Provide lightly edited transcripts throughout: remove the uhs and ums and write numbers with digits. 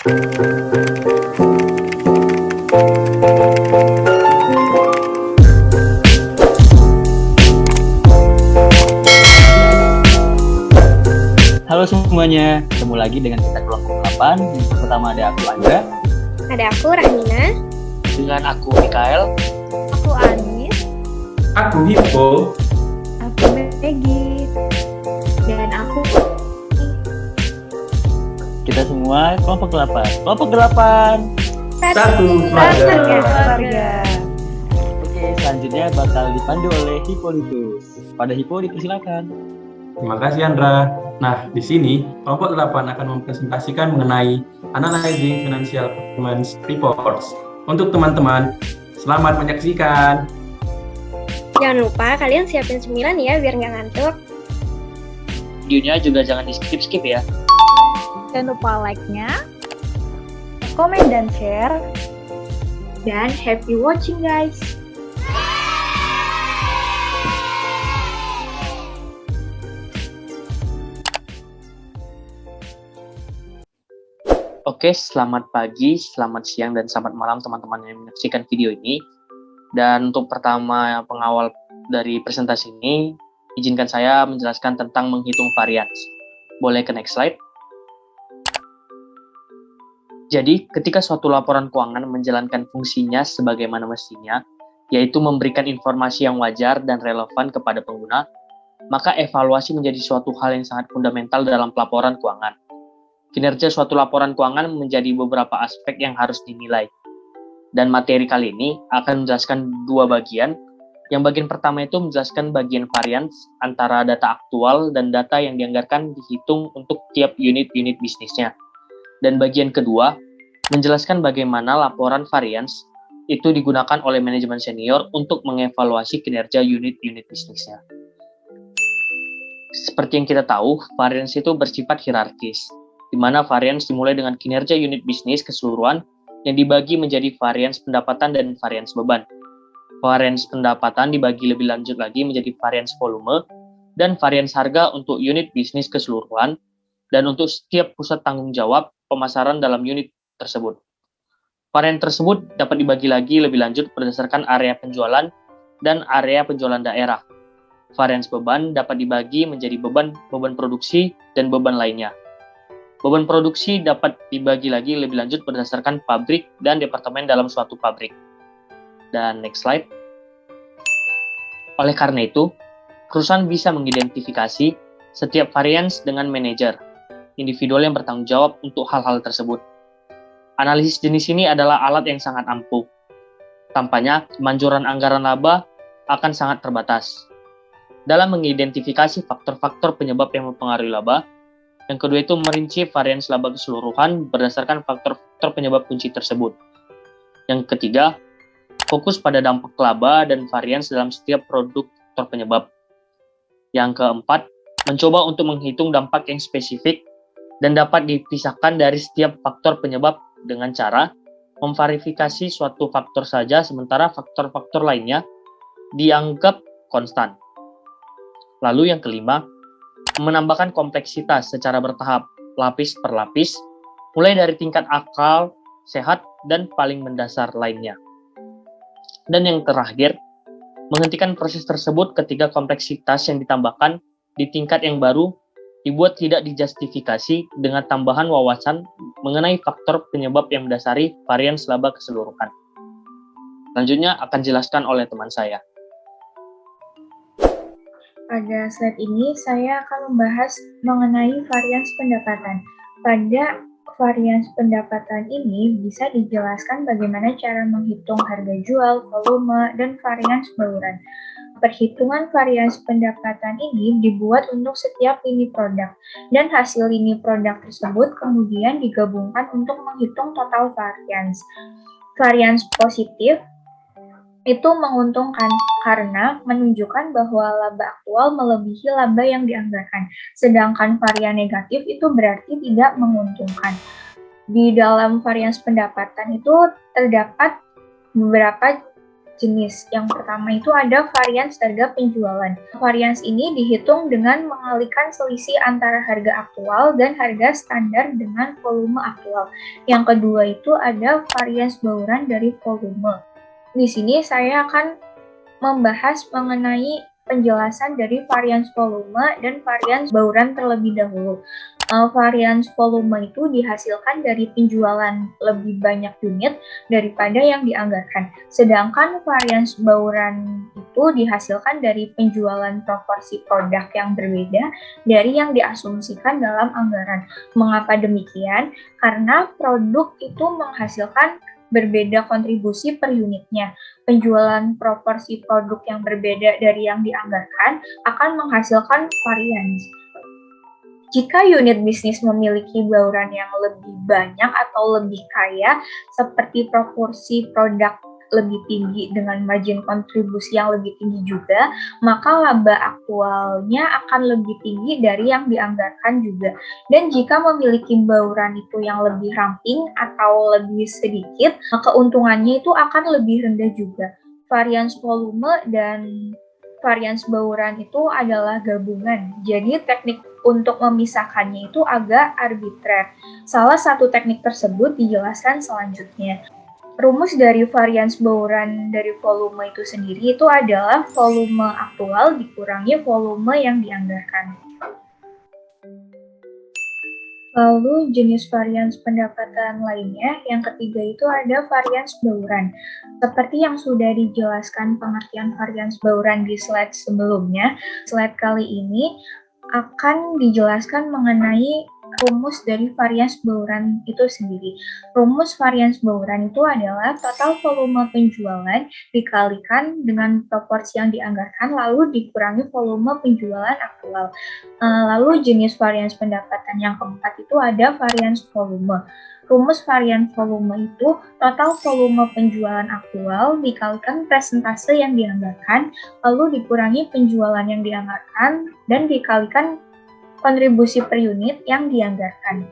Halo semuanya, ketemu lagi dengan kita kelompok 8. Yang pertama ada aku Andra. Ada aku Rahmina. Dengan aku Mikael. Aku Anis. Aku Hippo. Aku Meggy. Dan aku Kita semua kelompok 8. Kelompok 8. Satu keluarga. Oke, selanjutnya bakal dipandu oleh Hippolytus. Pada Hippo dipersilakan. Terima kasih Andra. Nah, di sini kelompok 8 akan mempresentasikan mengenai Analyzing Financial Performance Reports. Untuk teman-teman, selamat menyaksikan. jangan lupa kalian siapin cemilan ya biar nggak ngantuk. Videonya juga jangan di-skip ya. Jangan lupa like-nya, komen dan share. Dan happy watching guys. Oke, selamat pagi, selamat siang, dan selamat malam teman-teman yang menyaksikan video ini. Dan untuk pertama pengawal dari presentasi ini, izinkan saya menjelaskan tentang menghitung varians. Boleh ke next slide? Jadi, ketika suatu laporan keuangan menjalankan fungsinya sebagaimana mestinya, yaitu memberikan informasi yang wajar dan relevan kepada pengguna, maka evaluasi menjadi suatu hal yang sangat fundamental dalam pelaporan keuangan. Kinerja suatu laporan keuangan menjadi beberapa aspek yang harus dinilai. Dan materi kali ini akan menjelaskan dua bagian. Yang bagian pertama itu menjelaskan bagian varians antara data aktual dan data yang dianggarkan dihitung untuk tiap unit-unit bisnisnya. Dan bagian kedua, menjelaskan bagaimana laporan varians itu digunakan oleh manajemen senior untuk mengevaluasi kinerja unit-unit bisnisnya. Seperti yang kita tahu, varians itu bersifat hierarkis, di mana varians dimulai dengan kinerja unit bisnis keseluruhan yang dibagi menjadi varians pendapatan dan varians beban. Varians pendapatan dibagi lebih lanjut lagi menjadi varians volume dan varians harga untuk unit bisnis keseluruhan dan untuk setiap pusat tanggung jawab pemasaran dalam unit tersebut. Varians tersebut dapat dibagi lagi lebih lanjut berdasarkan area penjualan dan area penjualan daerah. Varians beban dapat dibagi menjadi beban produksi dan beban lainnya. Beban produksi dapat dibagi lagi lebih lanjut berdasarkan pabrik dan departemen dalam suatu pabrik. Dan next slide. Oleh karena itu, perusahaan bisa mengidentifikasi setiap varians dengan manajer, individual yang bertanggung jawab untuk hal-hal tersebut. Analisis jenis ini adalah alat yang sangat ampuh. Tampaknya, kemanjuran anggaran laba akan sangat terbatas. Dalam mengidentifikasi faktor-faktor penyebab yang mempengaruhi laba, yang kedua itu merinci varians laba keseluruhan berdasarkan faktor-faktor penyebab kunci tersebut. Yang ketiga, fokus pada dampak laba dan varians dalam setiap produk faktor penyebab. Yang keempat, mencoba untuk menghitung dampak yang spesifik dan dapat dipisahkan dari setiap faktor penyebab dengan cara memverifikasi suatu faktor saja sementara faktor-faktor lainnya dianggap konstan. Lalu yang kelima, menambahkan kompleksitas secara bertahap, lapis per lapis, mulai dari tingkat akal, sehat, dan paling mendasar lainnya. Dan yang terakhir, menghentikan proses tersebut ketika kompleksitas yang ditambahkan di tingkat yang baru dibuat tidak dijustifikasi dengan tambahan wawasan mengenai faktor penyebab yang mendasari varians laba keseluruhan. Selanjutnya akan dijelaskan oleh teman saya. Pada slide ini, saya akan membahas mengenai varians pendapatan. Pada varians pendapatan ini bisa dijelaskan bagaimana cara menghitung harga jual, volume, dan varians bauran. Perhitungan varians pendapatan ini dibuat untuk setiap lini produk, dan hasil lini produk tersebut kemudian digabungkan untuk menghitung total varians. Varians positif itu menguntungkan karena menunjukkan bahwa laba aktual melebihi laba yang dianggarkan, sedangkan varian negatif itu berarti tidak menguntungkan. Di dalam varians pendapatan itu terdapat beberapa jenis. Yang pertama itu ada varians harga penjualan. Varians ini dihitung dengan mengalihkan selisih antara harga aktual dan harga standar dengan volume aktual. Yang kedua itu ada varians bauran dari volume. Di sini saya akan membahas mengenai penjelasan dari varians volume dan varians bauran terlebih dahulu. Varians volume itu dihasilkan dari penjualan lebih banyak unit daripada yang dianggarkan. Sedangkan varians bauran itu dihasilkan dari penjualan proporsi produk yang berbeda dari yang diasumsikan dalam anggaran. Mengapa demikian? Karena produk itu menghasilkan berbeda kontribusi per unitnya. Penjualan proporsi produk yang berbeda dari yang dianggarkan akan menghasilkan varians. Jika unit bisnis memiliki bauran yang lebih banyak atau lebih kaya, seperti proporsi produk lebih tinggi dengan margin kontribusi yang lebih tinggi juga, maka laba aktualnya akan lebih tinggi dari yang dianggarkan juga. Dan jika memiliki bauran itu yang lebih ramping atau lebih sedikit, keuntungannya itu akan lebih rendah juga. Varians volume dan varians bauran itu adalah gabungan. Jadi teknik untuk memisahkannya itu agak arbitrer. Salah satu teknik tersebut dijelaskan selanjutnya. Rumus dari varians bauran dari volume itu sendiri itu adalah volume aktual dikurangi volume yang dianggarkan. Lalu jenis varians pendapatan lainnya, yang ketiga itu ada varians bauran. Seperti yang sudah dijelaskan pengertian varians bauran di slide sebelumnya, slide kali ini akan dijelaskan mengenai rumus dari varians bauran itu sendiri. Rumus varians bauran itu adalah total volume penjualan dikalikan dengan proporsi yang dianggarkan lalu dikurangi volume penjualan aktual. Lalu jenis varians pendapatan yang keempat itu ada varians volume. Rumus varian volume itu total volume penjualan aktual dikalikan persentase yang dianggarkan, lalu dikurangi penjualan yang dianggarkan, dan dikalikan kontribusi per unit yang dianggarkan.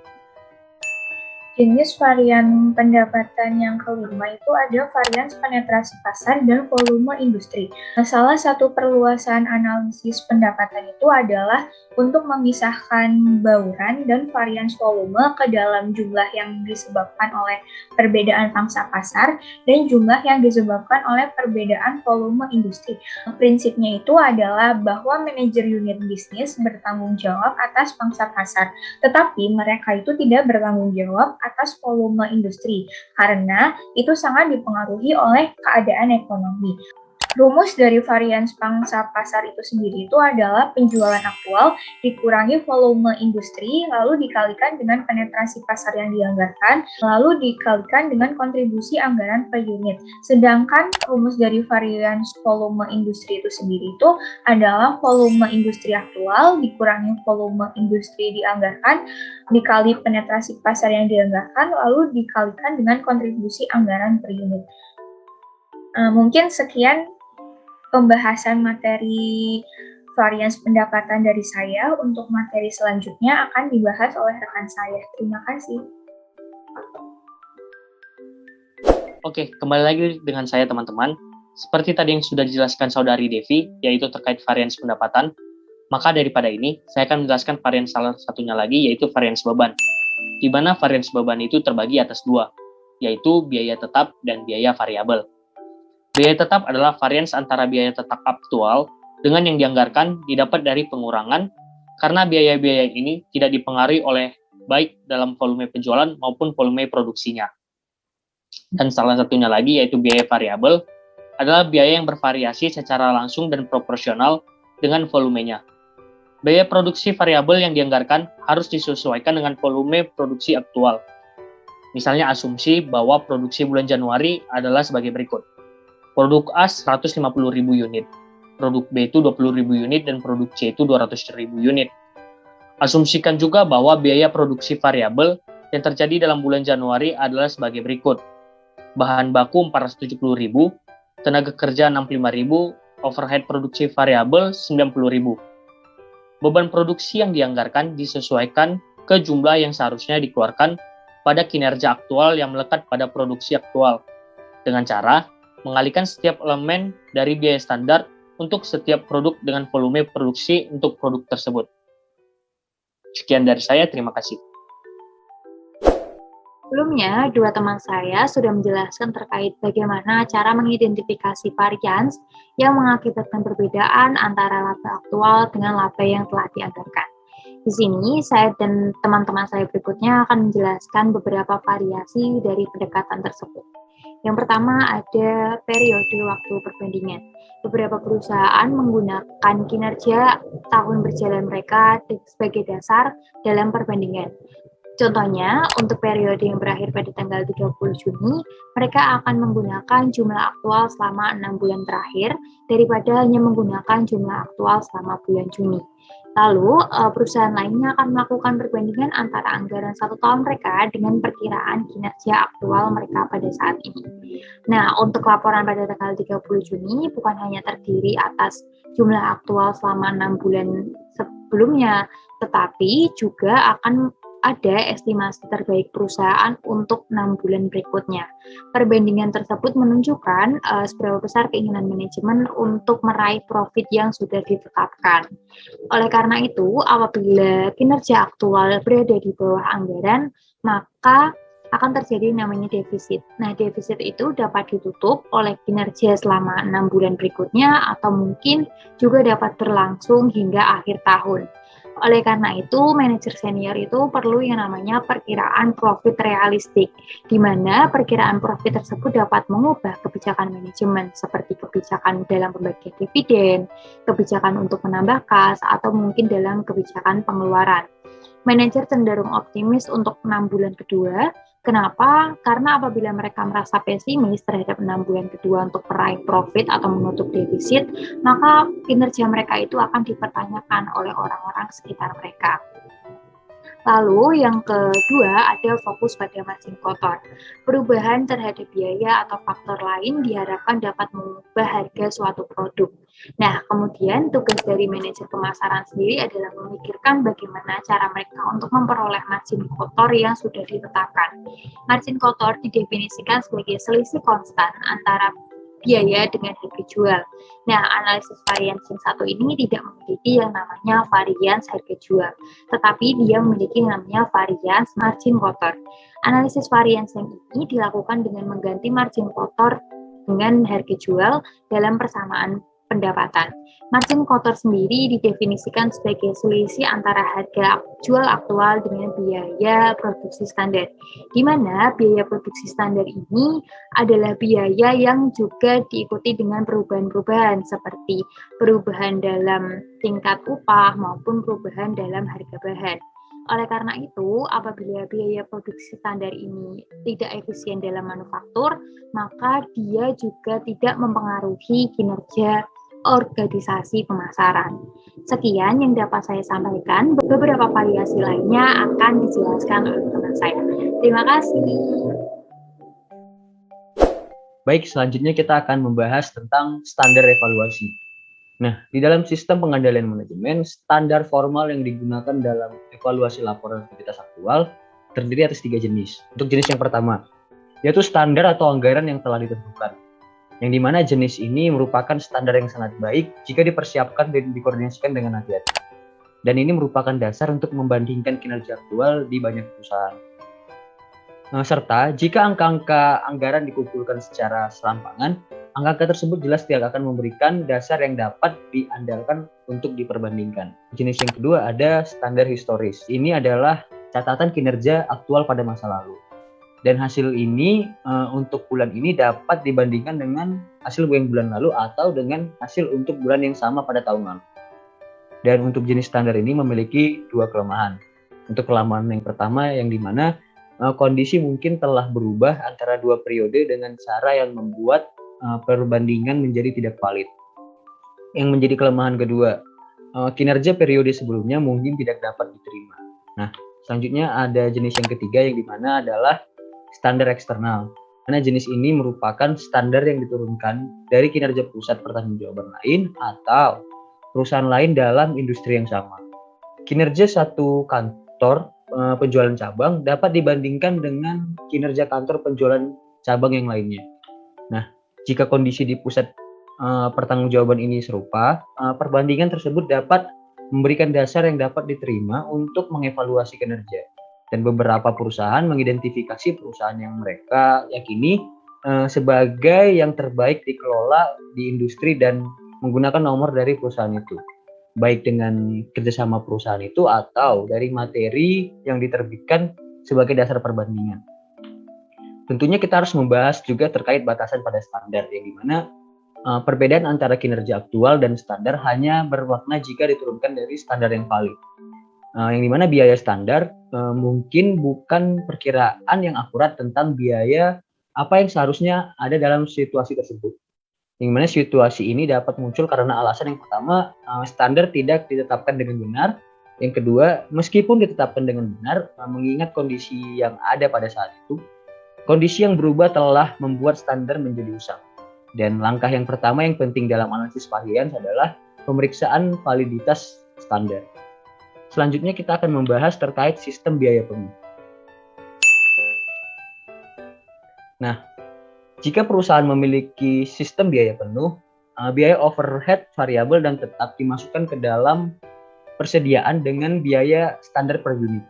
Jenis varian pendapatan yang kelima itu ada varians penetrasi pasar dan volume industri. Salah satu perluasan analisis pendapatan itu adalah untuk memisahkan bauran dan varians volume ke dalam jumlah yang disebabkan oleh perbedaan pangsa pasar dan jumlah yang disebabkan oleh perbedaan volume industri. Prinsipnya itu adalah bahwa manajer unit bisnis bertanggung jawab atas pangsa pasar, tetapi mereka itu tidak bertanggung jawab atas volume industri, karena itu sangat dipengaruhi oleh keadaan ekonomi. Rumus dari varians pangsa pasar itu sendiri itu adalah penjualan aktual dikurangi volume industri, lalu dikalikan dengan penetrasi pasar yang dianggarkan, lalu dikalikan dengan kontribusi anggaran per unit. Sedangkan rumus dari varians volume industri itu sendiri itu adalah volume industri aktual dikurangi volume industri dianggarkan, dikali penetrasi pasar yang dianggarkan, lalu dikalikan dengan kontribusi anggaran per unit. Mungkin sekian pembahasan materi varians pendapatan dari saya. Untuk materi selanjutnya akan dibahas oleh rekan saya. Terima kasih. Oke, kembali lagi dengan saya teman-teman. Seperti tadi yang sudah dijelaskan saudari Devi, yaitu terkait varians pendapatan, maka daripada ini, saya akan menjelaskan varians salah satunya lagi, yaitu varians beban. Di mana varians beban itu terbagi atas dua, yaitu biaya tetap dan biaya variabel. Biaya tetap adalah varians antara biaya tetap aktual dengan yang dianggarkan didapat dari pengurangan karena biaya-biaya ini tidak dipengaruhi oleh baik dalam volume penjualan maupun volume produksinya. Dan salah satunya lagi yaitu biaya variabel adalah biaya yang bervariasi secara langsung dan proporsional dengan volumenya. Biaya produksi variabel yang dianggarkan harus disesuaikan dengan volume produksi aktual. Misalnya asumsi bahwa produksi bulan Januari adalah sebagai berikut. Produk A 150.000 unit, produk B itu 20.000 unit, dan produk C itu 200.000 unit. Asumsikan juga bahwa biaya produksi variabel yang terjadi dalam bulan Januari adalah sebagai berikut. Bahan baku 470.000, tenaga kerja 65.000, overhead produksi variabel 90.000. Beban produksi yang dianggarkan disesuaikan ke jumlah yang seharusnya dikeluarkan pada kinerja aktual yang melekat pada produksi aktual, dengan cara mengalihkan setiap elemen dari biaya standar untuk setiap produk dengan volume produksi untuk produk tersebut. Sekian dari saya, terima kasih. Sebelumnya, dua teman saya sudah menjelaskan terkait bagaimana cara mengidentifikasi varians yang mengakibatkan perbedaan antara laba aktual dengan laba yang telah dianggarkan. Di sini, saya dan teman-teman saya berikutnya akan menjelaskan beberapa variasi dari pendekatan tersebut. Yang pertama ada periode waktu perbandingan. Beberapa perusahaan menggunakan kinerja tahun berjalan mereka sebagai dasar dalam perbandingan. Contohnya, untuk periode yang berakhir pada tanggal 30 Juni, mereka akan menggunakan jumlah aktual selama 6 bulan terakhir daripada hanya menggunakan jumlah aktual selama bulan Juni. Lalu, perusahaan lainnya akan melakukan perbandingan antara anggaran 1 tahun mereka dengan perkiraan kinerja aktual mereka pada saat ini. Nah, untuk laporan pada tanggal 30 Juni bukan hanya terdiri atas jumlah aktual selama 6 bulan sebelumnya, tetapi juga akan ada estimasi terbaik perusahaan untuk 6 bulan berikutnya. Perbandingan tersebut menunjukkan seberapa besar keinginan manajemen untuk meraih profit yang sudah ditetapkan. Oleh karena itu, apabila kinerja aktual berada di bawah anggaran, maka akan terjadi namanya defisit. Nah, defisit itu dapat ditutup oleh kinerja selama 6 bulan berikutnya atau mungkin juga dapat berlangsung hingga akhir tahun. Oleh karena itu, manajer senior itu perlu yang namanya perkiraan profit realistik, di mana perkiraan profit tersebut dapat mengubah kebijakan manajemen, seperti kebijakan dalam pembagian dividen, kebijakan untuk menambah kas, atau mungkin dalam kebijakan pengeluaran. Manajer cenderung optimis untuk 6 bulan kedua. Kenapa? Karena apabila mereka merasa pesimis terhadap 6 bulan kedua untuk meraih profit atau menutup defisit, maka kinerja mereka itu akan dipertanyakan oleh orang-orang sekitar mereka. Lalu yang kedua ada fokus pada margin kotor. Perubahan terhadap biaya atau faktor lain diharapkan dapat mengubah harga suatu produk. Nah, kemudian tugas dari manajer pemasaran sendiri adalah memikirkan bagaimana cara mereka untuk memperoleh margin kotor yang sudah ditetapkan. Margin kotor didefinisikan sebagai selisih konstan antara biaya dengan harga jual. Nah, analisis varians yang satu ini tidak memiliki yang namanya varians harga jual, tetapi dia memiliki yang namanya varians margin kotor. Analisis varians yang ini dilakukan dengan mengganti margin kotor dengan harga jual dalam persamaan pendapatan. Margin kotor sendiri didefinisikan sebagai selisih antara harga jual aktual dengan biaya produksi standar, di mana biaya produksi standar ini adalah biaya yang juga diikuti dengan perubahan-perubahan seperti perubahan dalam tingkat upah maupun perubahan dalam harga bahan. Oleh karena itu, apabila biaya produksi standar ini tidak efisien dalam manufaktur, maka dia juga tidak mempengaruhi kinerja organisasi pemasaran. Sekian yang dapat saya sampaikan. Beberapa variasi lainnya akan dijelaskan oleh teman saya. Terima kasih. Baik, selanjutnya kita akan membahas tentang standar evaluasi. Nah, di dalam sistem pengendalian manajemen, standar formal yang digunakan dalam evaluasi laporan aktivitas aktual terdiri atas 3 jenis. Untuk jenis yang pertama, yaitu standar atau anggaran yang telah ditentukan, yang dimana jenis ini merupakan standar yang sangat baik jika dipersiapkan dan dikoordinasikan dengan hati-hati. Dan ini merupakan dasar untuk membandingkan kinerja aktual di banyak perusahaan. Serta jika angka-angka anggaran dikumpulkan secara serampangan, angka-angka tersebut jelas tidak akan memberikan dasar yang dapat diandalkan untuk diperbandingkan. Jenis yang kedua ada standar historis. Ini adalah catatan kinerja aktual pada masa lalu. Dan hasil ini untuk bulan ini dapat dibandingkan dengan hasil bulan lalu atau dengan hasil untuk bulan yang sama pada tahun lalu. Dan untuk jenis standar ini memiliki 2 kelemahan. Untuk kelemahan yang pertama yang dimana kondisi mungkin telah berubah antara 2 periode dengan cara yang membuat perbandingan menjadi tidak valid. Yang menjadi kelemahan kedua, kinerja periode sebelumnya mungkin tidak dapat diterima. Nah, selanjutnya ada jenis yang ketiga yang dimana adalah standar eksternal. Karena jenis ini merupakan standar yang diturunkan dari kinerja pusat pertanggungjawaban lain atau perusahaan lain dalam industri yang sama. Kinerja satu kantor penjualan cabang dapat dibandingkan dengan kinerja kantor penjualan cabang yang lainnya. Nah, Jika kondisi di pusat pertanggungjawaban ini serupa, perbandingan tersebut dapat memberikan dasar yang dapat diterima untuk mengevaluasi kinerja. Dan beberapa perusahaan mengidentifikasi perusahaan yang mereka yakini sebagai yang terbaik dikelola di industri dan menggunakan nomor dari perusahaan itu, baik dengan kerjasama perusahaan itu atau dari materi yang diterbitkan sebagai dasar perbandingan. Tentunya kita harus membahas juga terkait batasan pada standar, yang dimana perbedaan antara kinerja aktual dan standar hanya bermakna jika diturunkan dari standar yang valid. Yang dimana biaya standar mungkin bukan perkiraan yang akurat tentang biaya apa yang seharusnya ada dalam situasi tersebut. Yang mana situasi ini dapat muncul karena alasan yang pertama, standar tidak ditetapkan dengan benar. Yang kedua, meskipun ditetapkan dengan benar, mengingat kondisi yang ada pada saat itu, kondisi yang berubah telah membuat standar menjadi usang. Dan langkah yang pertama yang penting dalam analisis varians adalah pemeriksaan validitas standar. Selanjutnya kita akan membahas terkait sistem biaya penuh. Nah, jika perusahaan memiliki sistem biaya penuh, biaya overhead variabel dan tetap dimasukkan ke dalam persediaan dengan biaya standar per unit.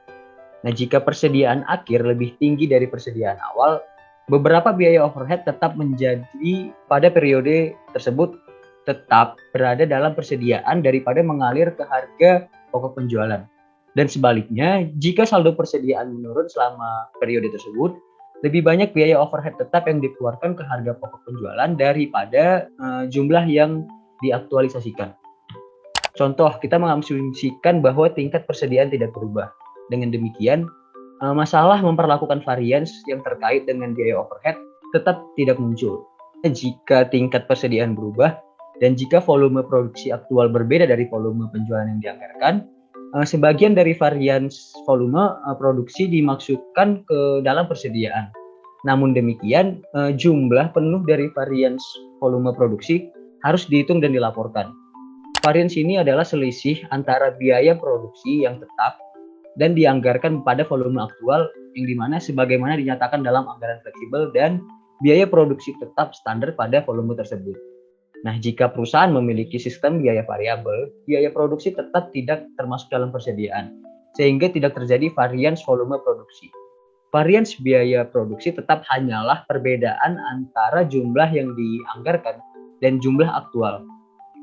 Nah, jika persediaan akhir lebih tinggi dari persediaan awal, beberapa biaya overhead tetap menjadi pada periode tersebut tetap berada dalam persediaan daripada mengalir ke harga pokok penjualan. Dan sebaliknya, jika saldo persediaan menurun selama periode tersebut, lebih banyak biaya overhead tetap yang dikeluarkan ke harga pokok penjualan daripada jumlah yang diaktualisasikan. Contoh, kita mengasumsikan bahwa tingkat persediaan tidak berubah. Dengan demikian, masalah memperlakukan varians yang terkait dengan biaya overhead tetap tidak muncul. Jika tingkat persediaan berubah dan jika volume produksi aktual berbeda dari volume penjualan yang dianggarkan, sebagian dari varians volume produksi dimasukkan ke dalam persediaan. Namun demikian, jumlah penuh dari varians volume produksi harus dihitung dan dilaporkan. Varians ini adalah selisih antara biaya produksi yang tetap dan dianggarkan pada volume aktual, yang dimana sebagaimana dinyatakan dalam anggaran fleksibel dan biaya produksi tetap standar pada volume tersebut. Nah, jika perusahaan memiliki sistem biaya variabel, biaya produksi tetap tidak termasuk dalam persediaan, sehingga tidak terjadi varians volume produksi. Varians biaya produksi tetap hanyalah perbedaan antara jumlah yang dianggarkan dan jumlah aktual.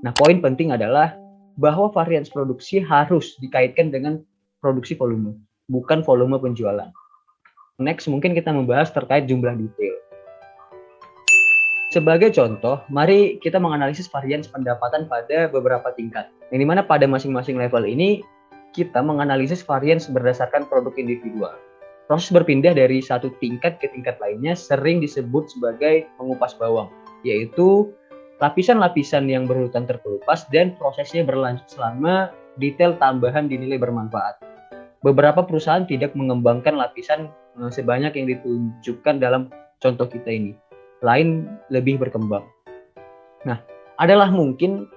Nah, poin penting adalah bahwa varians produksi harus dikaitkan dengan produksi volume, bukan volume penjualan. Next, mungkin kita membahas terkait jumlah detail. Sebagai contoh, mari kita menganalisis varians pendapatan pada beberapa tingkat. Yang dimana pada masing-masing level ini, kita menganalisis varians berdasarkan produk individual. Proses berpindah dari satu tingkat ke tingkat lainnya sering disebut sebagai mengupas bawang, yaitu lapisan-lapisan yang berurutan terkelupas dan prosesnya berlanjut selama detail tambahan dinilai bermanfaat. Beberapa perusahaan tidak mengembangkan lapisan sebanyak yang ditunjukkan dalam contoh kita ini. Lain lebih berkembang. Nah, adalah mungkin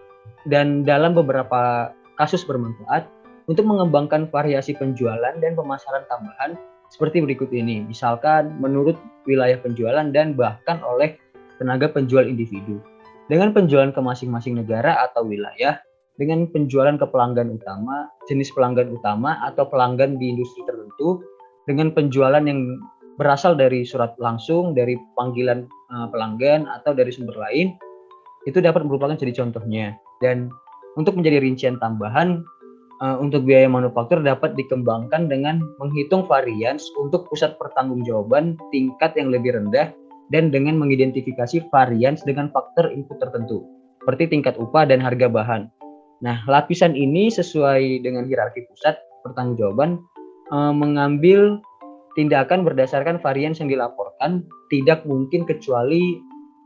dan dalam beberapa kasus bermanfaat untuk mengembangkan variasi penjualan dan pemasaran tambahan seperti berikut ini. Misalkan menurut wilayah penjualan dan bahkan oleh tenaga penjual individu. Dengan penjualan ke masing-masing negara atau wilayah, dengan penjualan ke pelanggan utama, jenis pelanggan utama atau pelanggan di industri tertentu, dengan penjualan yang berasal dari surat langsung, dari panggilan pelanggan atau dari sumber lain, itu dapat merupakan jadi contohnya. Dan untuk menjadi rincian tambahan, untuk biaya manufaktur dapat dikembangkan dengan menghitung varians untuk pusat pertanggungjawaban tingkat yang lebih rendah dan dengan mengidentifikasi varians dengan faktor input tertentu, seperti tingkat upah dan harga bahan. Nah, lapisan ini sesuai dengan hierarki pusat pertanggungjawaban mengambil tindakan berdasarkan varians yang dilaporkan, tidak mungkin kecuali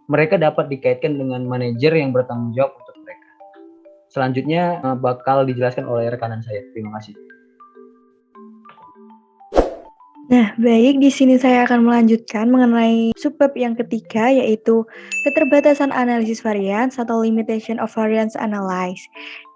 mereka dapat dikaitkan dengan manajer yang bertanggung jawab untuk mereka. Selanjutnya bakal dijelaskan oleh rekanan saya. Terima kasih. Nah, baik, di sini saya akan melanjutkan mengenai subbab yang ketiga, yaitu keterbatasan analisis varians atau limitation of variance analysis.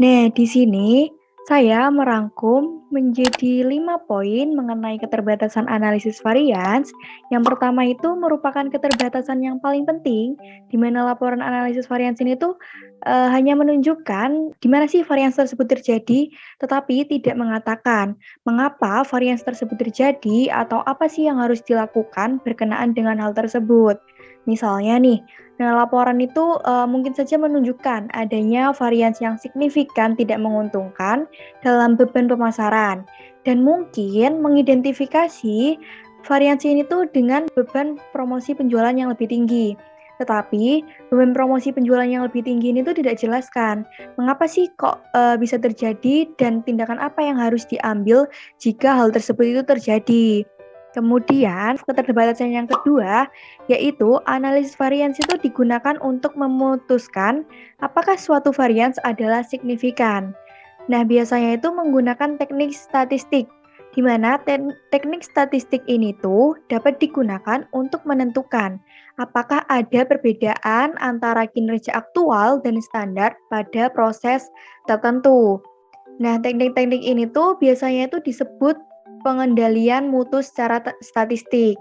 Nah, di sini Saya merangkum menjadi 5 poin mengenai keterbatasan analisis varians. Yang pertama itu merupakan keterbatasan yang paling penting, di mana laporan analisis varians ini tuh hanya menunjukkan di mana sih varians tersebut terjadi, tetapi tidak mengatakan mengapa varians tersebut terjadi atau apa sih yang harus dilakukan berkenaan dengan hal tersebut. Misalnya nih, nah, laporan itu mungkin saja menunjukkan adanya varians yang signifikan tidak menguntungkan dalam beban pemasaran dan mungkin mengidentifikasi variansi ini tuh dengan beban promosi penjualan yang lebih tinggi. Tetapi beban promosi penjualan yang lebih tinggi ini tuh tidak jelaskan. Mengapa sih kok bisa terjadi dan tindakan apa yang harus diambil jika hal tersebut itu terjadi. Kemudian, keterbatasan yang kedua, yaitu analisis varians itu digunakan untuk memutuskan apakah suatu varians adalah signifikan. Nah, biasanya itu menggunakan teknik statistik, di mana teknik statistik ini tuh dapat digunakan untuk menentukan apakah ada perbedaan antara kinerja aktual dan standar pada proses tertentu. Nah, teknik-teknik ini tuh biasanya itu disebut pengendalian mutu secara statistik.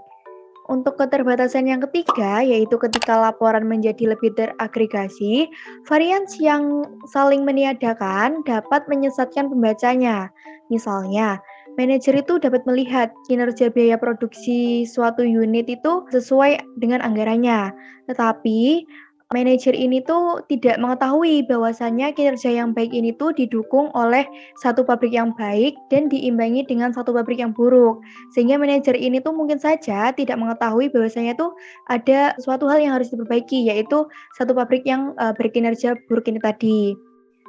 Untuk keterbatasan yang ketiga, yaitu ketika laporan menjadi lebih teragregasi, varians yang saling meniadakan dapat menyesatkan pembacanya. Misalnya, manajer itu dapat melihat kinerja biaya produksi suatu unit itu sesuai dengan anggarannya. Tetapi, manajer ini tuh tidak mengetahui bahwasannya kinerja yang baik ini tuh didukung oleh satu pabrik yang baik dan diimbangi dengan satu pabrik yang buruk. Sehingga manajer ini tuh mungkin saja tidak mengetahui bahwasanya tuh ada suatu hal yang harus diperbaiki, yaitu satu pabrik yang berkinerja buruk ini tadi.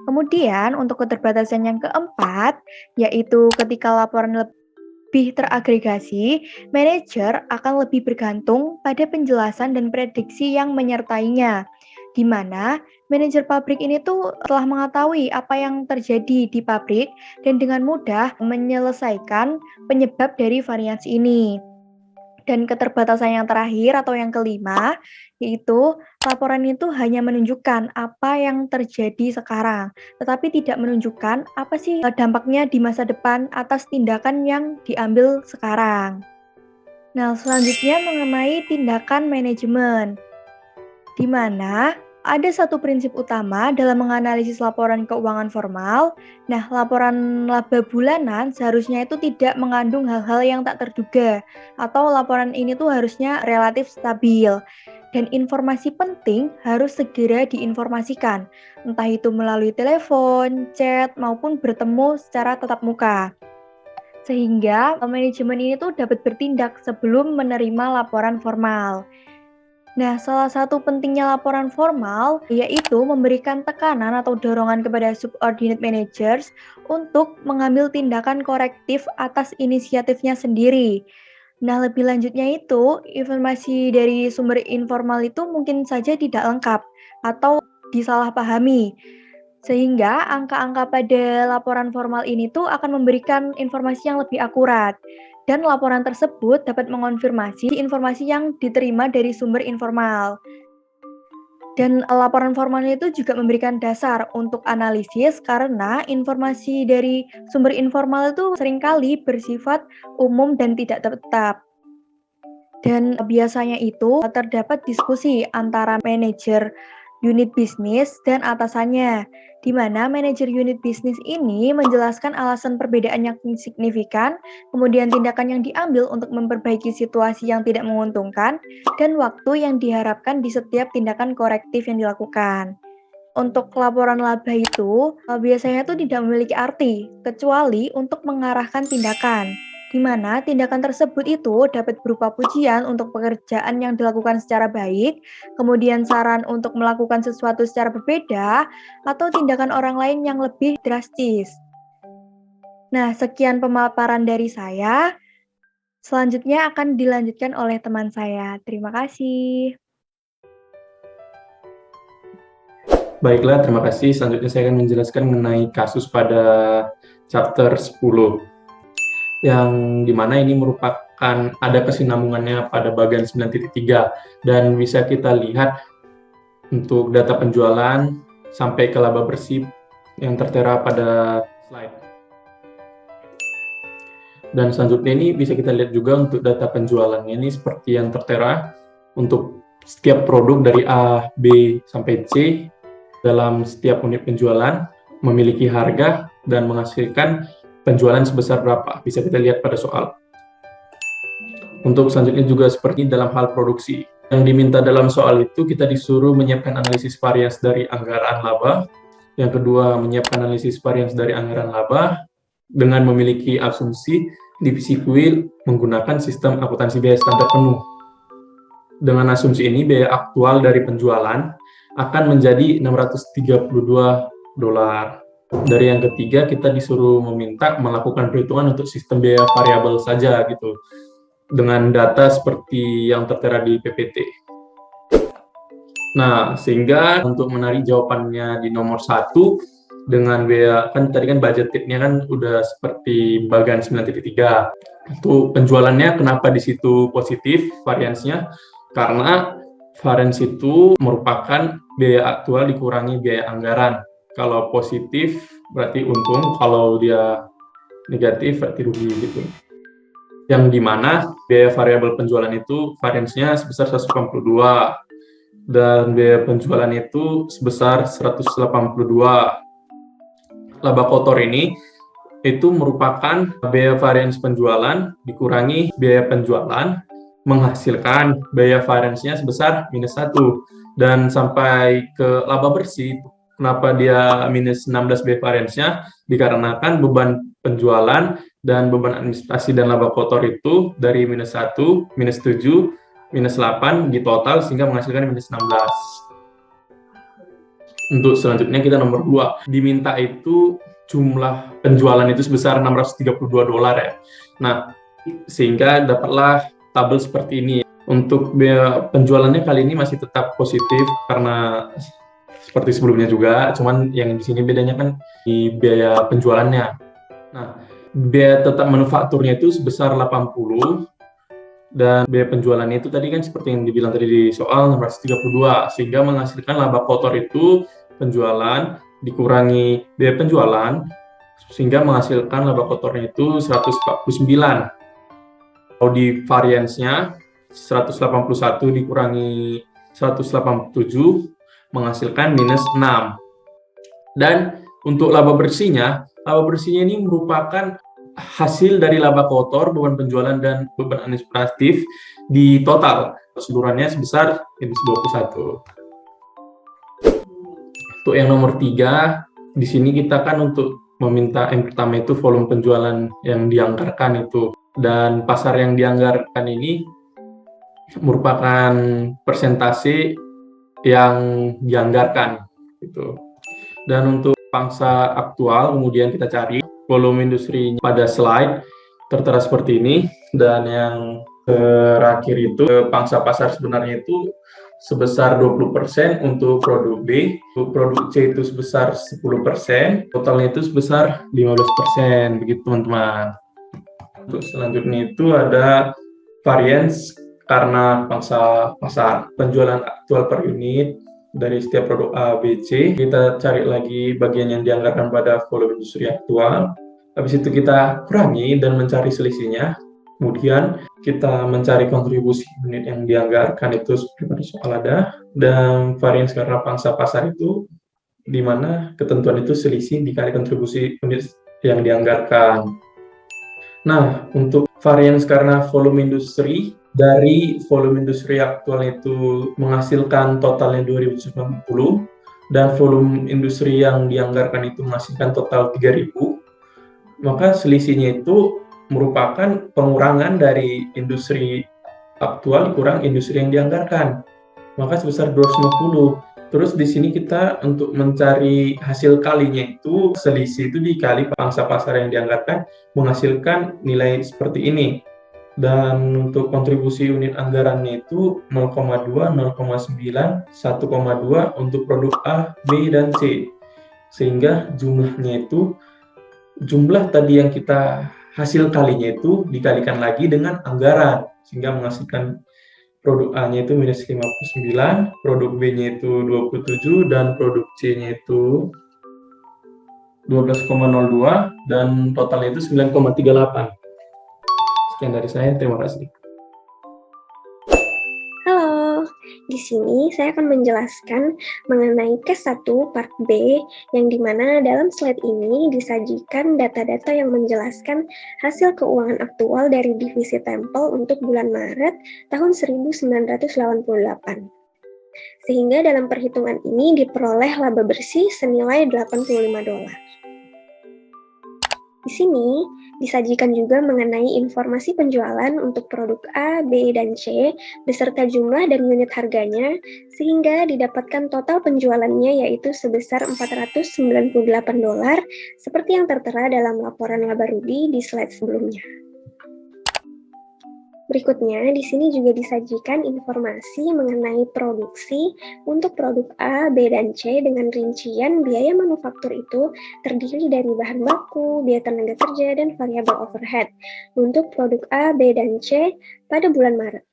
Kemudian untuk keterbatasan yang keempat, yaitu ketika laporan lebih teragregasi, manajer akan lebih bergantung pada penjelasan dan prediksi yang menyertainya, di mana manajer pabrik ini tuh telah mengetahui apa yang terjadi di pabrik dan dengan mudah menyelesaikan penyebab dari varians ini. Dan keterbatasan yang terakhir atau yang kelima, yaitu laporan itu hanya menunjukkan apa yang terjadi sekarang, tetapi tidak menunjukkan apa sih dampaknya di masa depan atas tindakan yang diambil sekarang. Nah, selanjutnya mengenai tindakan manajemen, di mana ada satu prinsip utama dalam menganalisis laporan keuangan formal. Nah, laporan laba bulanan seharusnya itu tidak mengandung hal-hal yang tak terduga, atau laporan ini tuh harusnya relatif stabil. Dan informasi penting harus segera diinformasikan, entah itu melalui telepon, chat, maupun bertemu secara tatap muka. Sehingga manajemen ini tuh dapat bertindak sebelum menerima laporan formal. Nah, salah satu pentingnya laporan formal yaitu memberikan tekanan atau dorongan kepada subordinate managers untuk mengambil tindakan korektif atas inisiatifnya sendiri. Nah, lebih lanjutnya itu, informasi dari sumber informal itu mungkin saja tidak lengkap atau disalahpahami. Sehingga angka-angka pada laporan formal ini tuh akan memberikan informasi yang lebih akurat. Dan laporan tersebut dapat mengonfirmasi informasi yang diterima dari sumber informal. Dan laporan formal itu juga memberikan dasar untuk analisis karena informasi dari sumber informal itu seringkali bersifat umum dan tidak tetap. Dan biasanya itu terdapat diskusi antara manajer unit bisnis dan atasannya, di mana manajer unit bisnis ini menjelaskan alasan perbedaan yang signifikan, kemudian tindakan yang diambil untuk memperbaiki situasi yang tidak menguntungkan, dan waktu yang diharapkan di setiap tindakan korektif yang dilakukan. Untuk laporan laba itu biasanya itu tidak memiliki arti, kecuali untuk mengarahkan tindakan, di mana tindakan tersebut itu dapat berupa pujian untuk pekerjaan yang dilakukan secara baik, kemudian saran untuk melakukan sesuatu secara berbeda, atau tindakan orang lain yang lebih drastis. Nah, sekian pemaparan dari saya. Selanjutnya akan dilanjutkan oleh teman saya. Terima kasih. Baiklah, terima kasih. Selanjutnya saya akan menjelaskan mengenai kasus pada chapter 10. Yang dimana ini merupakan ada kesinambungannya pada bagian 9.3 dan bisa kita lihat untuk data penjualan sampai ke laba bersih yang tertera pada slide. Dan selanjutnya ini bisa kita lihat juga untuk data penjualannya ini seperti yang tertera untuk setiap produk dari A, B, sampai C dalam setiap unit penjualan memiliki harga dan menghasilkan penjualan sebesar berapa. Bisa kita lihat pada soal. Untuk selanjutnya juga seperti dalam hal produksi. Yang diminta dalam soal itu kita disuruh menyiapkan analisis varians dari anggaran laba. Yang kedua, menyiapkan analisis varians dari anggaran laba dengan memiliki asumsi divisi kuil menggunakan sistem akuntansi biaya standar penuh. Dengan asumsi ini, biaya aktual dari penjualan akan menjadi $632. Dari yang ketiga, kita disuruh meminta melakukan perhitungan untuk sistem biaya variabel saja gitu, dengan data seperti yang tertera di PPT. Nah, sehingga untuk menarik jawabannya di nomor 1 dengan biaya, kan tadi kan budgetnya kan udah seperti bagian 9.3. Itu penjualannya kenapa di situ positif variansnya? Karena varians itu merupakan biaya aktual dikurangi biaya anggaran. Kalau positif berarti untung, kalau dia negatif berarti rugi gitu. Yang dimana biaya variabel penjualan itu variansnya sebesar 182 dan biaya penjualan itu sebesar 182. Laba kotor ini itu merupakan biaya varians penjualan dikurangi biaya penjualan menghasilkan biaya variansnya sebesar -1. Dan sampai ke laba bersih, kenapa dia -16 biaya variansnya? Dikarenakan beban penjualan dan beban administrasi dan laba kotor itu dari -1, -7, -8 di total sehingga menghasilkan -16. Untuk selanjutnya kita nomor 2, diminta itu jumlah penjualan itu sebesar $632 ya. Nah, sehingga dapatlah tabel seperti ini. Untuk biaya penjualannya kali ini masih tetap positif karena seperti sebelumnya juga, cuman yang di sini bedanya kan di biaya penjualannya. Nah, biaya tetap manufakturnya itu sebesar 80 dan biaya penjualannya itu tadi kan seperti yang dibilang tadi di soal 632, sehingga menghasilkan laba kotor itu penjualan dikurangi biaya penjualan sehingga menghasilkan laba kotornya itu 149. Kalau di variansnya 181 dikurangi 187 menghasilkan -6. Dan untuk laba bersihnya ini merupakan hasil dari laba kotor, beban penjualan, dan beban administratif di total. Keseluruhannya sebesar -21. Untuk yang nomor 3, di sini kita kan untuk meminta yang pertama itu volume penjualan yang dianggarkan itu. Dan pasar yang dianggarkan ini merupakan persentase yang dianggarkan gitu. Dan untuk pangsa aktual kemudian kita cari volume industri pada slide tertera seperti ini, dan yang terakhir itu pangsa pasar sebenarnya itu sebesar 20% untuk produk B, untuk produk C itu sebesar 10%, totalnya itu sebesar 15%, begitu teman-teman. Untuk selanjutnya itu ada variance karena pangsa pasar, penjualan aktual per unit dari setiap produk A, B, C. Kita cari lagi bagian yang dianggarkan pada volume industri aktual. Habis itu kita kurangi dan mencari selisihnya. Kemudian kita mencari kontribusi unit yang dianggarkan itu seperti pada soal ada. Dan variance karena pangsa pasar itu di mana ketentuan itu selisih dikali kontribusi unit yang dianggarkan. Nah, untuk variance karena volume industri, dari volume industri aktual itu menghasilkan totalnya 2090 dan volume industri yang dianggarkan itu menghasilkan total 3000, maka selisihnya itu merupakan pengurangan dari industri aktual kurang industri yang dianggarkan, maka sebesar 250. Terus di sini kita untuk mencari hasil kalinya itu selisih itu dikali pangsa pasar yang dianggarkan menghasilkan nilai seperti ini. Dan untuk kontribusi unit anggarannya itu 0,2, 0,9, 1,2 untuk produk A, B, dan C. Sehingga jumlahnya itu, jumlah tadi yang kita hasil kalinya itu dikalikan lagi dengan anggaran. Sehingga menghasilkan produk A-nya itu -59, produk B-nya itu 27, dan produk C-nya itu 12,02, dan totalnya itu 9,38. Sekian dari saya, terima kasih. Halo, di sini saya akan menjelaskan mengenai case 1 part B, yang dimana dalam slide ini disajikan data-data yang menjelaskan hasil keuangan aktual dari divisi Tempel untuk bulan Maret tahun 1988. Sehingga dalam perhitungan ini diperoleh laba bersih senilai $85. Di sini disajikan juga mengenai informasi penjualan untuk produk A, B, dan C beserta jumlah dan unit harganya, sehingga didapatkan total penjualannya yaitu sebesar $498 seperti yang tertera dalam laporan laba rugi di slide sebelumnya. Berikutnya, di sini juga disajikan informasi mengenai produksi untuk produk A, B, dan C dengan rincian biaya manufaktur itu terdiri dari bahan baku, biaya tenaga kerja, dan variabel overhead untuk produk A, B, dan C pada bulan Maret.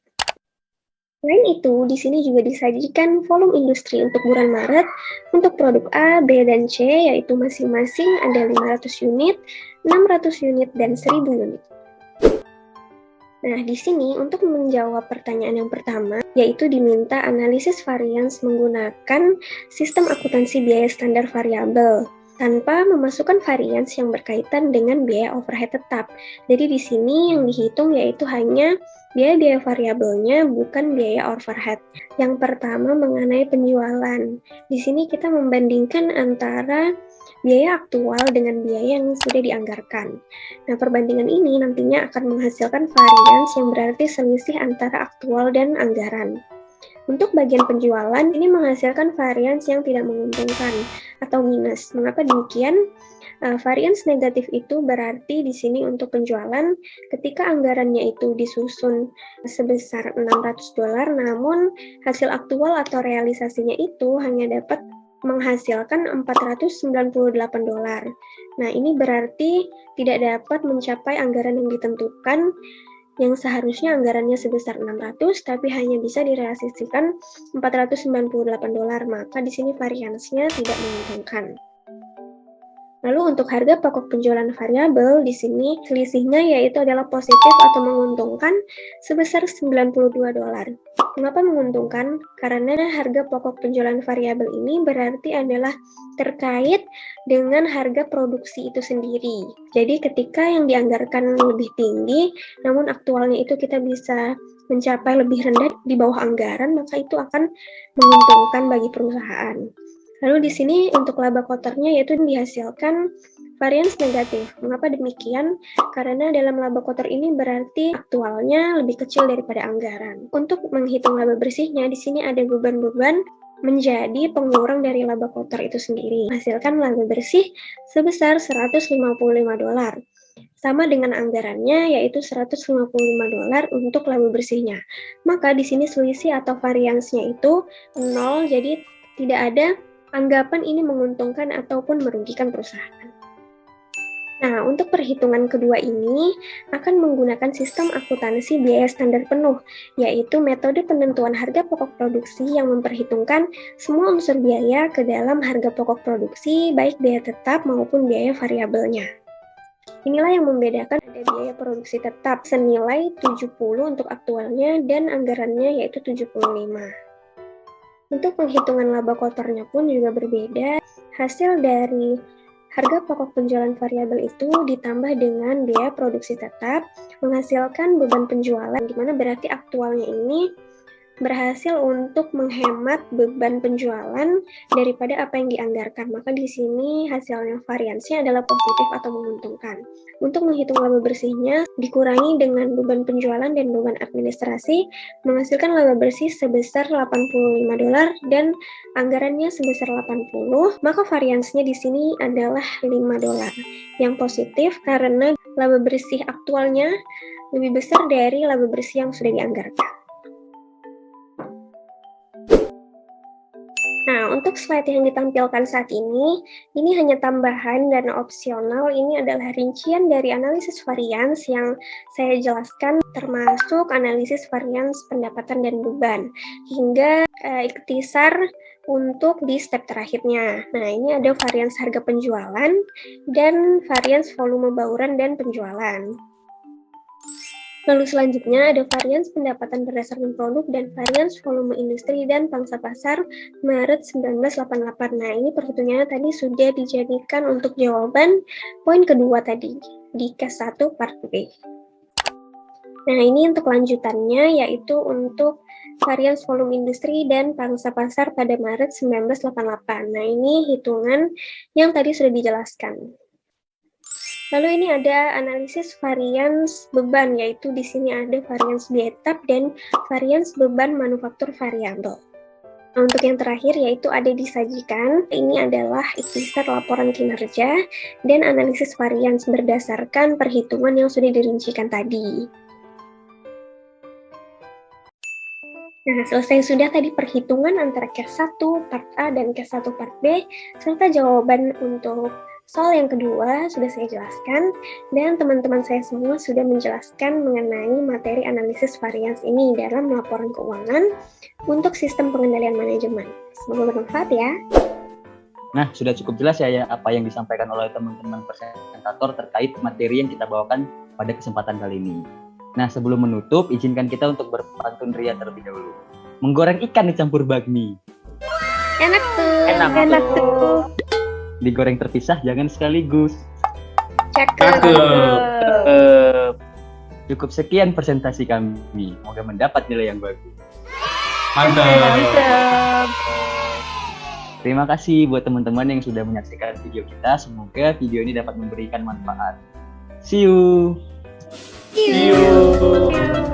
Selain itu, di sini juga disajikan volume industri untuk bulan Maret untuk produk A, B, dan C yaitu masing-masing ada 500 unit, 600 unit, dan 1000 unit. Nah, di sini untuk menjawab pertanyaan yang pertama, yaitu diminta analisis varians menggunakan sistem akuntansi biaya standar variabel tanpa memasukkan varians yang berkaitan dengan biaya overhead tetap. Jadi di sini yang dihitung yaitu hanya biaya variabelnya, bukan biaya overhead. Yang pertama mengenai penjualan. Di sini kita membandingkan antara biaya aktual dengan biaya yang sudah dianggarkan. Nah, perbandingan ini nantinya akan menghasilkan varians yang berarti selisih antara aktual dan anggaran. Untuk bagian penjualan, ini menghasilkan varians yang tidak menguntungkan atau minus. Mengapa demikian? Varians negatif itu berarti di sini untuk penjualan ketika anggarannya itu disusun sebesar $600, namun hasil aktual atau realisasinya itu hanya dapat menghasilkan $498. Nah, ini berarti tidak dapat mencapai anggaran yang ditentukan, yang seharusnya anggarannya sebesar 600 tapi hanya bisa direalisasikan $498. Maka di sini variansnya tidak menguntungkan. Lalu untuk harga pokok penjualan variabel di sini selisihnya yaitu adalah positif atau menguntungkan sebesar $92. Mengapa menguntungkan? Karena harga pokok penjualan variabel ini berarti adalah terkait dengan harga produksi itu sendiri. Jadi ketika yang dianggarkan lebih tinggi, namun aktualnya itu kita bisa mencapai lebih rendah di bawah anggaran, maka itu akan menguntungkan bagi perusahaan. Lalu di sini untuk laba kotornya yaitu dihasilkan varians negatif. Mengapa demikian? Karena dalam laba kotor ini berarti aktualnya lebih kecil daripada anggaran. Untuk menghitung laba bersihnya, di sini ada beban-beban menjadi pengurang dari laba kotor itu sendiri. Hasilkan laba bersih sebesar $155. Sama dengan anggarannya yaitu $155 untuk laba bersihnya. Maka di sini selisih atau variansnya itu 0, jadi tidak ada anggapan ini menguntungkan ataupun merugikan perusahaan. Nah, untuk perhitungan kedua ini akan menggunakan sistem akuntansi biaya standar penuh, yaitu metode penentuan harga pokok produksi yang memperhitungkan semua unsur biaya ke dalam harga pokok produksi, baik biaya tetap maupun biaya variabelnya. Inilah yang membedakan ada biaya produksi tetap senilai 70 untuk aktualnya dan anggarannya yaitu 75. Untuk penghitungan laba kotornya pun juga berbeda. Hasil dari harga pokok penjualan variabel itu ditambah dengan biaya produksi tetap menghasilkan beban penjualan, di mana berarti aktualnya ini berhasil untuk menghemat beban penjualan daripada apa yang dianggarkan. Maka di sini hasilnya variansnya adalah positif atau menguntungkan. Untuk menghitung laba bersihnya dikurangi dengan beban penjualan dan beban administrasi menghasilkan laba bersih sebesar $85 dan anggarannya sebesar 80. Maka variansnya di sini adalah $5 yang positif karena laba bersih aktualnya lebih besar dari laba bersih yang sudah dianggarkan. Nah, untuk slide yang ditampilkan saat ini hanya tambahan dan opsional. Ini adalah rincian dari analisis varians yang saya jelaskan, termasuk analisis varians pendapatan dan beban, hingga ikhtisar untuk di step terakhirnya. Nah, ini ada varians harga penjualan dan varians volume bauran dan penjualan. Lalu selanjutnya ada varians pendapatan berdasarkan produk dan varians volume industri dan pangsa pasar Maret 1988. Nah, ini perhitungannya tadi sudah dijadikan untuk jawaban poin kedua tadi di case 1 part B. Nah, ini untuk lanjutannya yaitu untuk varians volume industri dan pangsa pasar pada Maret 1988. Nah, ini hitungan yang tadi sudah dijelaskan. Lalu ini ada analisis varians beban, yaitu di sini ada varians biaya tetap dan varians beban manufaktur variabel. Nah, untuk yang terakhir yaitu ada disajikan, ini adalah ikhtisar laporan kinerja dan analisis varians berdasarkan perhitungan yang sudah dirincikan tadi. Nah, selesai sudah tadi perhitungan antara case 1 part A dan case 1 part B, serta jawaban untuk soal yang kedua sudah saya jelaskan, dan teman-teman saya semua sudah menjelaskan mengenai materi analisis varians ini dalam laporan keuangan untuk sistem pengendalian manajemen. Semoga bermanfaat ya. Nah, sudah cukup jelas ya apa yang disampaikan oleh teman-teman presentator terkait materi yang kita bawakan pada kesempatan kali ini. Nah, sebelum menutup, izinkan kita untuk berpantun ria terlebih dahulu. Menggoreng ikan dicampur bakmi. Enak tuh. Enak tuh. Digoreng terpisah, jangan sekaligus. Cakep. Cukup sekian presentasi kami. Semoga mendapat nilai yang bagus. Mantap. Terima kasih buat teman-teman yang sudah menyaksikan video kita. Semoga video ini dapat memberikan manfaat. See you. See you.